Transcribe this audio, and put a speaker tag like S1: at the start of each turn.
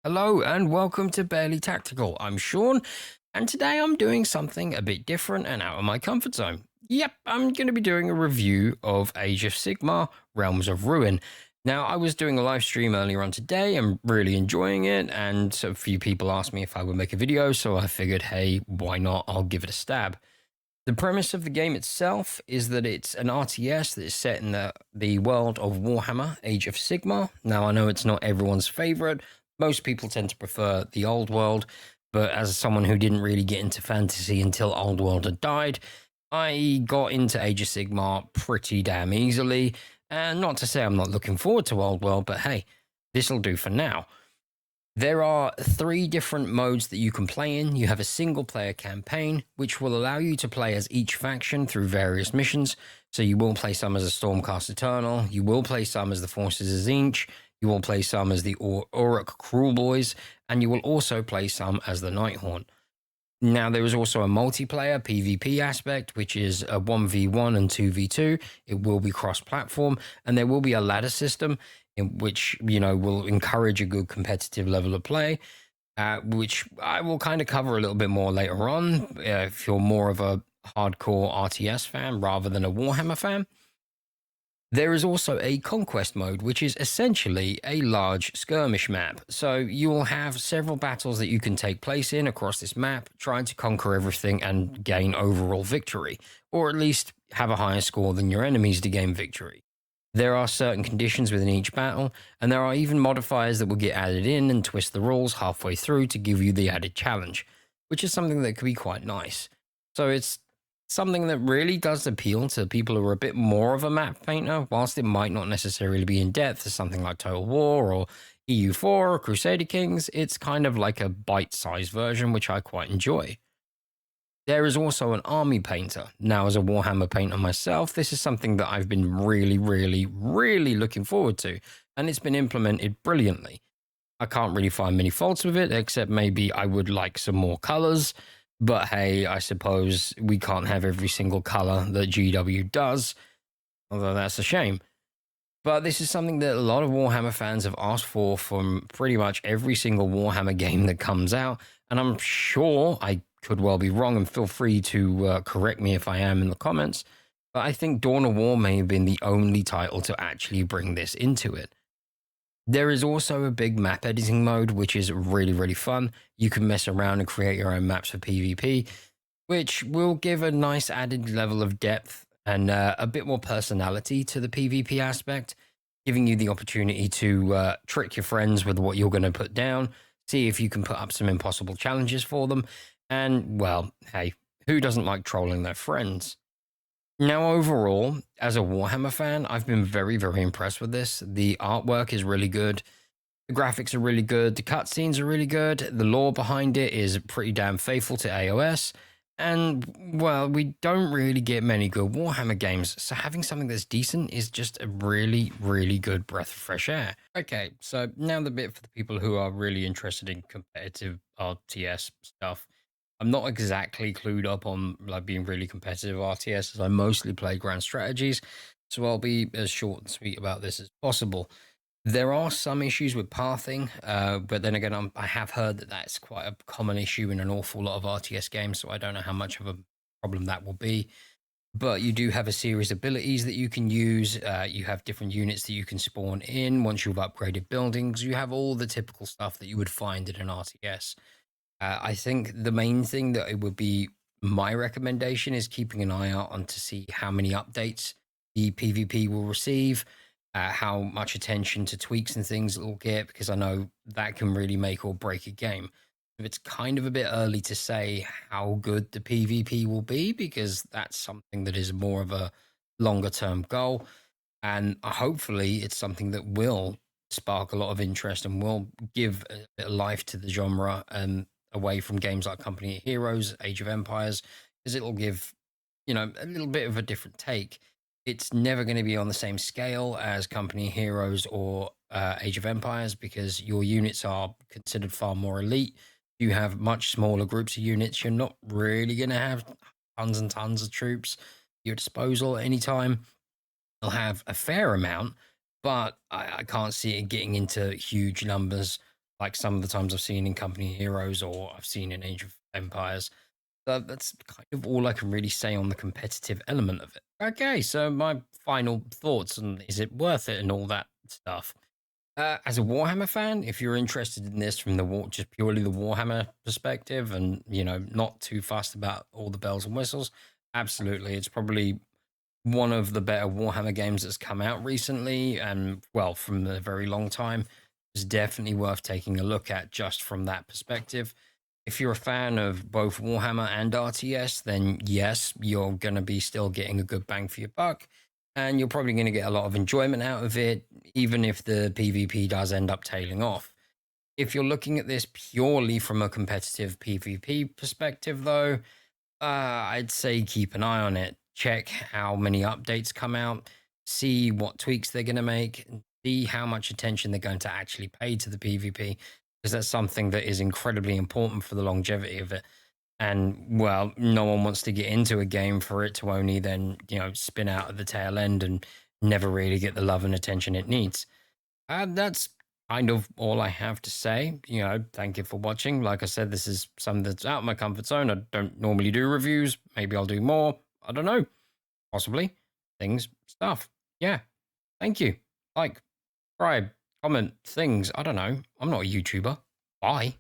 S1: Hello and welcome to Barely Tactical. I'm Sean, and today I'm doing something a bit different and out of my comfort zone. Yep, I'm going to be doing a review of Age of Sigmar Realms of Ruin. Now, I was doing a live stream earlier on today. I'm really enjoying it, and a few people asked me if I would make a video, so I figured, hey, why not? I'll give it a stab. The premise of the game itself is that it's an RTS that is set in the world of Warhammer, Age of Sigmar. Now, I know it's not everyone's favorite. Most people tend to prefer the old world, but as someone who didn't really get into fantasy until Old World had died, I got into Age of Sigmar pretty damn easily. And not to say I'm not looking forward to Old World, but hey, this'll do for now. There are three different modes that you can play in. You have a single player campaign, which will allow you to play as each faction through various missions. So you will play some as a Stormcast Eternal, you will play some as the Forces of Tzeentch, you will play some as the Uruk Cruel Boys, and you will also play some as the Nighthaunt. Now, there is also a multiplayer PvP aspect, which is a 1v1 and 2v2. It will be cross-platform, and there will be a ladder system in which, will encourage a good competitive level of play, which I will kind of cover a little bit more later on if you're more of a hardcore RTS fan rather than a Warhammer fan. There is also a conquest mode, which is essentially a large skirmish map. So you will have several battles that you can take place in across this map, trying to conquer everything and gain overall victory, or at least have a higher score than your enemies to gain victory. There are certain conditions within each battle, and there are even modifiers that will get added in and twist the rules halfway through to give you the added challenge, which is something that could be quite nice. So it's something that really does appeal to people who are a bit more of a map painter, whilst it might not necessarily be in depth as something like Total War or EU4 or Crusader Kings. It's kind of like a bite-sized version, which I quite enjoy. There is also an army painter. Now, as a Warhammer painter myself, this is something that I've been really, really, really looking forward to, and it's been implemented brilliantly. I can't really find many faults with it, except maybe I would like some more colors. But hey, I suppose we can't have every single color that GW does, although that's a shame. But this is something that a lot of Warhammer fans have asked for from pretty much every single Warhammer game that comes out. And I'm sure I could well be wrong, and feel free to correct me if I am in the comments. But I think Dawn of War may have been the only title to actually bring this into it. There is also a big map editing mode, which is really, really fun. You can mess around and create your own maps for PvP, which will give a nice added level of depth and a bit more personality to the PvP aspect, giving you the opportunity to trick your friends with what you're going to put down, see if you can put up some impossible challenges for them. And, well, hey, who doesn't like trolling their friends? Now, overall, as a Warhammer fan, I've been very, very impressed with this. The artwork is really good. The graphics are really good. The cutscenes are really good. The lore behind it is pretty damn faithful to AOS. And, well, we don't really get many good Warhammer games, so having something that's decent is just a really, really good breath of fresh air. Okay, so now the bit for the people who are really interested in competitive RTS stuff. I'm not exactly clued up on like being really competitive RTS, as I mostly play grand strategies, so I'll be as short and sweet about this as possible. There are some issues with pathing, but then again, I have heard that that's quite a common issue in an awful lot of RTS games, so I don't know how much of a problem that will be. But you do have a series of abilities that you can use. You have different units that you can spawn in once you've upgraded buildings. You have all the typical stuff that you would find in an RTS. I think the main thing that it would be my recommendation is keeping an eye out on to see how many updates the PvP will receive, how much attention to tweaks and things it will get, because I know that can really make or break a game. It's kind of a bit early to say how good the PvP will be, because that's something that is more of a longer term goal. And hopefully it's something that will spark a lot of interest and will give a bit of life to the genre and away from games like Company of Heroes, Age of Empires, because it'll give, a little bit of a different take. It's never going to be on the same scale as Company of Heroes or Age of Empires, because your units are considered far more elite. You have much smaller groups of units. You're not really going to have tons and tons of troops at your disposal at any time. You'll have a fair amount, but I can't see it getting into huge numbers like some of the times I've seen in Company Heroes or I've seen in Age of Empires. So that's kind of all I can really say on the competitive element of it. Okay, so my final thoughts on is it worth it and all that stuff. As a Warhammer fan, if you're interested in this from the just purely the Warhammer perspective, and not too fussed about all the bells and whistles, absolutely, it's probably one of the better Warhammer games that's come out recently, and well, from a very long time. It's definitely worth taking a look at just from that perspective. If you're a fan of both Warhammer and RTS, then yes, you're going to be still getting a good bang for your buck. And you're probably going to get a lot of enjoyment out of it, even if the PvP does end up tailing off. If you're looking at this purely from a competitive PvP perspective, though, I'd say keep an eye on it. Check how many updates come out, see what tweaks they're going to make, and see how much attention they're going to actually pay to the PvP, because that's something that is incredibly important for the longevity of it. And well, no one wants to get into a game for it to only then, spin out at the tail end and never really get the love and attention it needs. That's kind of all I have to say. Thank you for watching. Like I said, this is something that's out of my comfort zone. I don't normally do reviews. Maybe I'll do more. I don't know. Possibly. Things, stuff. Yeah. Thank you. Like, subscribe, comment, things. I don't know. I'm not a YouTuber. Bye.